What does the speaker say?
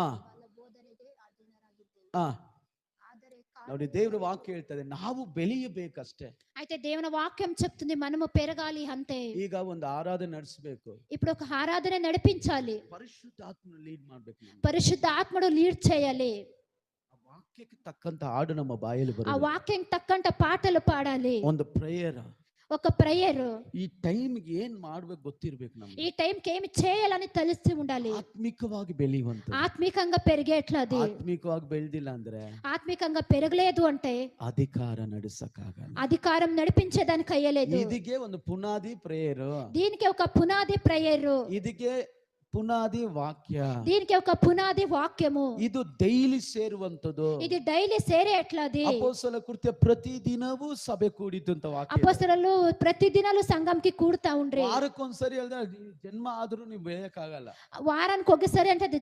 ಆ ಆ ನೋಡಿ, దేవుని వాక్యం ಹೇಳ್ತದೆ ನಾವು ಬೆಳೆಯಬೇಕಷ್ಟೇ. అయితే దేవుని వాక్యం చెప్తుంది మనము పెరగాలి అంతే. ಈಗ ಒಂದು ಆರಾಧನೆ ನಡೆಸಬೇಕು, ఇప్పుడు ఒక ఆరాధన నడిపించాలి, ಪರಿಶುದ್ಧಾತ್ಮನ ಲೀಡ್ ಮಾಡಬೇಕು, పరిశుద్ధాత్ముడు లీడ్ చేయాలి. ಆ ವಾಕ್ಯಕ್ಕೆ ತಕ್ಕಂತ ಹಾಡು ನಮ್ಮ ಬಾಯಲ್ಲಿ ఆ ಬರಬೇಕು. వాక్యం తక్కంట పాటలు పాడాలి. ಒಂದು ಪ್ರೇಯರ್, ఒక ప్రేయర్. ಈ ಟೈಮ್ಗೆ ಏನ್ ಮಾಡ್ಬೇಕು ಗೊತ್ತಿರ್ಬೇಕು ನಮ್ಗೆ. ఈ టైంకి ఏమి చేయాలని తెలిసి ఉండాలి. ಆತ್ಮಿಕವಾಗಿ ಬೆಳೆಯುವಂತ, ఆత్మికంగా పెరిగేట్లది. ಆತ್ಮಿಕವಾಗಿ ಬೆಳೆದಿಲ್ಲ ಅಂದ್ರೆ ఆత్మికంగా పెరగలేదు అంటే ಅಧಿಕಾರ ನಡೆಸಕ್ಕಾಗಲ್ಲ. అధికారం నడిపించేదానికి అయ్యలేదు. ಇದಕ್ಕೆ ಒಂದು ಪುನಾದಿ ಪ್ರೇಯರ್, దీనికి ఒక పునాది ప్రేయర్, ಇದಕ್ಕೆ ಪುನಾದಿ ವಾಕ್ಯ, దీనికి ఒక పునాది వాక్యము. ಇದು ಡೈಲಿ ಸೇರುವಂತದ್ದು. ఇది డైలీ సేరేట్లది. ಅಪೊಸ್ತಲ ಕೃತ್ಯ ಪ್ರತಿ ದಿನವೂ ಸಭೆ ಕೂಡಿತು ಅಂತ ವಾಕ್ಯ. అపొస్తలులు ప్రతి దినాలు సంఘంకి కూడుతా ఉండ్రి. ವಾರಕ್ಕೊಂದ್ಸರಿ ಹೇಳಿದ್ರೆ ಜನ್ಮ ಆದ್ರೂ ನೀವು ಬೆಳೆಯಕ್ಕಾಗಲ್ಲ. వారానికి ఒకసారి అంటే అది